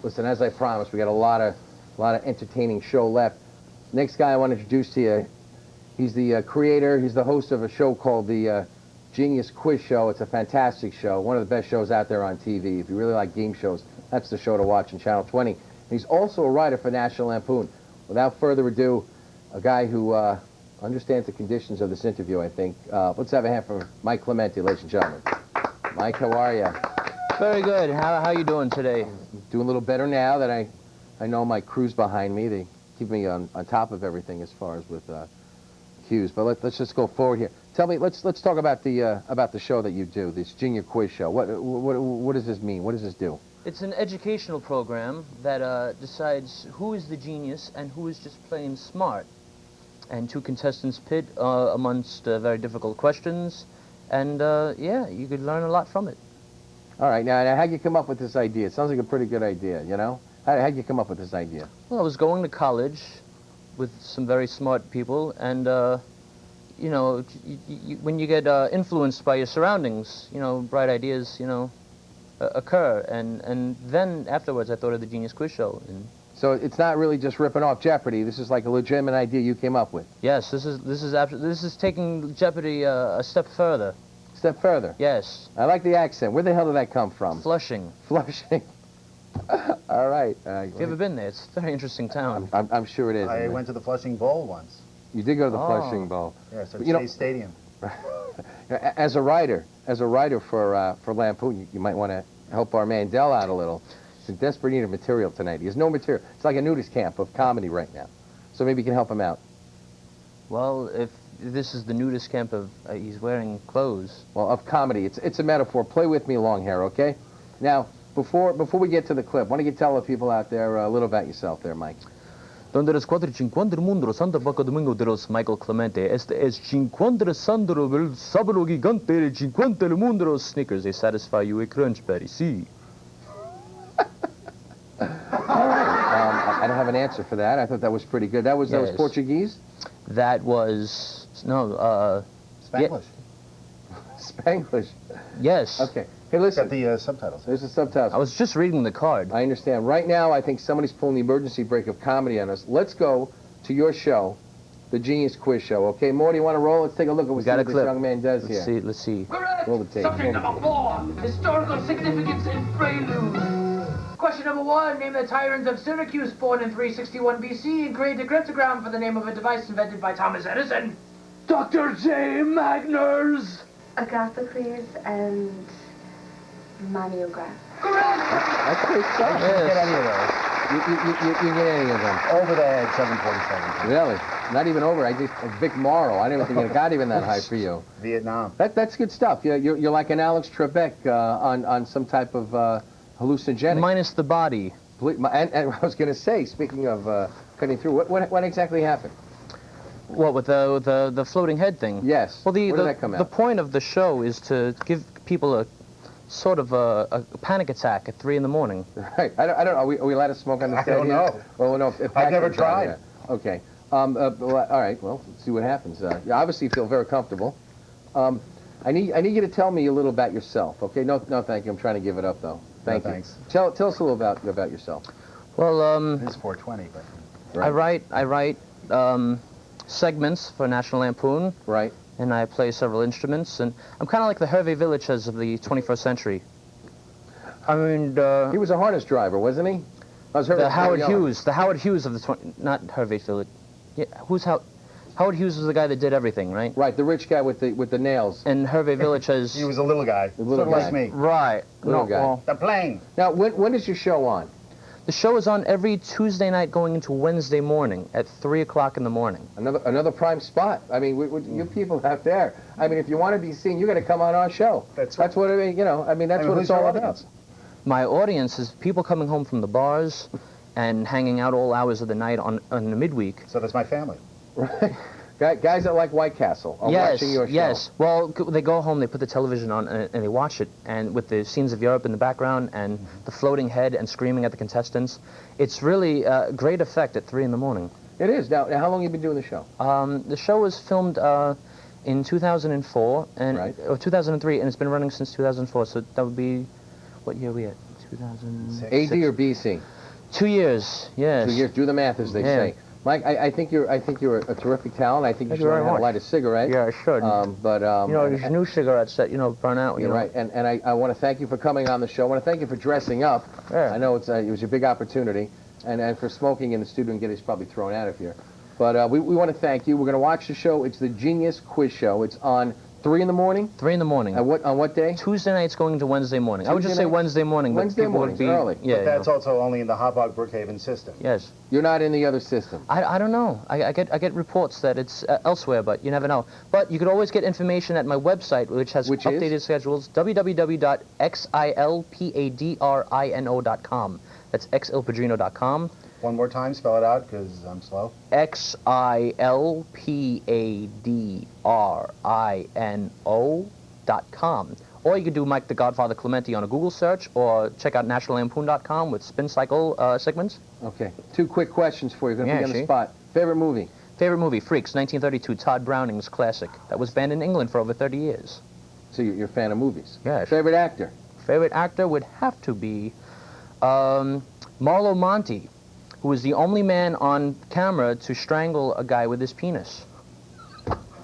Listen, as I promised, we got a lot of entertaining show left. Next guy I want to introduce to you, he's the creator, he's the host of a show called the Genius Quiz Show. It's a fantastic show, one of the best shows out there on TV. If you really like game shows, that's the show to watch on Channel 20. And he's also a writer for National Lampoon. Without further ado, a guy who understands the conditions of this interview, I think. Let's have a hand for Mike Clemente, ladies and gentlemen. Mike, how are you? Very good. How you doing today? Doing a little better now that I know my crew's behind me. They keep me on top of everything as far as with cues. But let's just go forward here. Tell me, let's talk about the show that you do, this Junior Quiz Show. What does this mean? What does this do? It's an educational program that decides who is the genius and who is just plain smart. And two contestants pit amongst very difficult questions, and yeah, you could learn a lot from it. All right, now how'd you come up with this idea? It sounds like a pretty good idea, you know? How'd you come up with this idea? Well, I was going to college with some very smart people, and you know, when you get influenced by your surroundings, you know, bright ideas, you know, occur, and then afterwards I thought of the Genius Quiz Show. So it's not really just ripping off Jeopardy. This is like a legitimate idea you came up with. Yes, this is taking Jeopardy a step further. Step further? Yes. I like the accent. Where the hell did that come from? Flushing. Flushing. All right. Have you ever been there? It's a very interesting town. I'm sure it is. I went to the Flushing Bowl once. You did go to the Flushing Bowl. Yes, at Shea Stadium. As a writer for Lampoon, you might want to help our man Del out a little. He's in desperate need of material tonight. He has no material. It's like a nudist camp of comedy right now. So maybe you can help him out. Well, if this is the nudist camp of he's wearing clothes. Well, of comedy. It's a metaphor. Play with me, long hair, okay? Now, before we get to the clip, why don't you tell the people out there a little about yourself there, Mike? Donde las 4:50 del mundo, Santa Paca Domingo de los Michael Clemente. Este es 50 Sandro del sábado gigante de 50 del mundo de los Snickers. They satisfy you a crunch, Betty. See. I don't have an answer for that. I thought that was pretty good. That was Portuguese? That was no Spanglish. Spanglish. Yes. Okay. Hey, listen. Got the subtitles. There's the subtitles. I was just reading the card. I understand. Right now, I think somebody's pulling the emergency brake of comedy on us. Let's go to your show, the Genius Quiz Show. Okay, Morty, you want to roll? Let's take a look at what this young man does here. Let's see. Correct. Roll the tape. Subject number 4, historical significance in prelude. Question number 1, name the tyrant of Syracuse, born in 361 BC and created a cryptogram for the name of a device invented by Thomas Edison. Dr. J. Magners. Agathocles and Maniograph. Correct. That's pretty tough. You can get any of those. You get any of them. Over the head, 747. Really? Not even over. I just Vic Morrow. I didn't even think it got even that high for you. Vietnam. That's good stuff. You're like an Alex Trebek on some type of hallucinogenic. Minus the body. And I was going to say, speaking of cutting through, what exactly happened? What, with the floating head thing? Yes. Well, Where did that come out? The point of the show is to give people a sort of a panic attack at 3 in the morning. Right. I don't know. Are we allowed to smoke on the stage? I don't know. Well, no. I've never tried. Okay. All right. Well, let's see what happens. You obviously feel very comfortable. I need you to tell me a little about yourself. Okay. No, thank you. I'm trying to give it up though. Thank you. Thanks. Tell us a little about yourself. Well, It's 420, but... Right. I write segments for National Lampoon. Right. And I play several instruments, and I'm kind of like the Hervé Villechaize of the 21st century. I mean, he was a harness driver, wasn't he? The Howard Hughes of the not Hervé Villechaize. Yeah, Howard Hughes was the guy that did everything, right? Right, the rich guy with the nails. And Hervé Villechaize. He was a little guy. Little sort of guy. like me. Right. Little guy. Well, The plane. Now, when is your show on? the show is on every Tuesday night going into Wednesday morning at 3 o'clock in the morning. Another prime spot. I mean, you people out there. I mean, if you want to be seen, you got to come on our show. That's what I mean. You know, I mean, that's what it's all about. My audience is people coming home from the bars and hanging out all hours of the night on the midweek. So that's my family. Right. Guys that like White Castle are watching your show. Yes. Well, they go home, they put the television on, and they watch it, and with the scenes of Europe in the background, and the floating head and screaming at the contestants. It's really a great effect at 3 in the morning. It is. Now how long have you been doing the show? The show was filmed in 2004, and or 2003, and it's been running since 2004, so that would be, what year are we at? 2006. AD or BC? 2 years, yes. 2 years. Do the math, as they Yeah. say. Mike, I think you're a terrific talent. I think you Thank should you learn very how to much. light a cigarette. Yeah, I should. You know, there's new cigarettes that, burn out, You're right, and I want to thank you for coming on the show. I want to thank you for dressing up. Yeah. I know it was your big opportunity, and for smoking in the studio and getting us probably thrown out of here. But we want to thank you. We're going to watch the show. It's the Genius Quiz Show. It's on 3 in the morning. 3 in the morning. On what day? Tuesday nights going to Wednesday morning. I would just Tuesday say night? Wednesday morning, but Wednesday people morning's would be early. Yeah, But that's also only in the Hobart Brookhaven system. yes. You're not in the other system. I don't know. I get reports that it's elsewhere, but you never know. But you could always get information at my website, which has Which updated is? schedules. www.xilpadrino.com. That's xilpadrino.com. One more time, spell it out, because I'm slow. xilpadrino.com. Or you could do Mike the Godfather Clemente on a Google search, or check out nationallampoon.com with spin cycle segments. Okay. 2 quick questions for you. Going to Yeah, be on the see? spot. Favorite movie? Favorite movie, Freaks, 1932, Todd Browning's classic. That was banned in England for over 30 years. So you're a fan of movies. Yes. Favorite actor? Favorite actor would have to be Marlo Monte, who was the only man on camera to strangle a guy with his penis.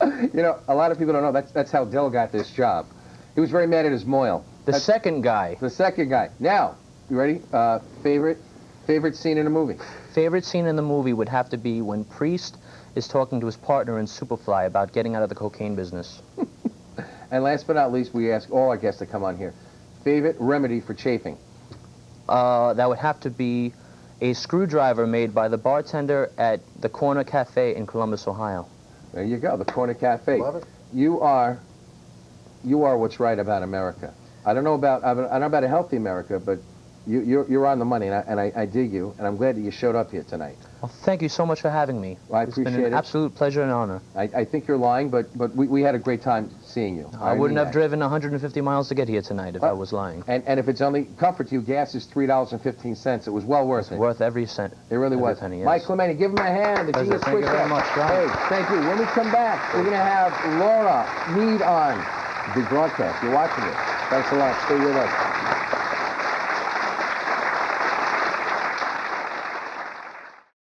You know, a lot of people don't know that's how Dell got this job. He was very mad at his moil. The second guy. The second guy. Now, you ready? Favorite scene in a movie? Favorite scene in the movie would have to be when Priest is talking to his partner in Superfly about getting out of the cocaine business. And last but not least, we ask all our guests to come on here. Favorite remedy for chafing? That would have to be a screwdriver made by the bartender at the Corner Cafe in Columbus, Ohio. There you go, the Corner Cafe. Love it. You are what's right about America. I don't know about a healthy America, but you're on the money, and I dig you, and I'm glad that you showed up here tonight. Well, thank you so much for having me. Well, I It's been appreciate an it. absolute pleasure and honor. I think you're lying, but we had a great time seeing you. I mean wouldn't have that. driven 150 miles to get here tonight if I was lying. And if it's only comfort to you, gas is $3.15. It was well worth it. Worth every cent. It really every was. penny, yes. Mike Clemente, give him a hand. The Pleasure. Genius Thank Quiz you very Show. much, John. Hey, thank you. When we come back, we're going to have Laura Mead on the broadcast. You're watching it. Thanks a lot. Stay with us.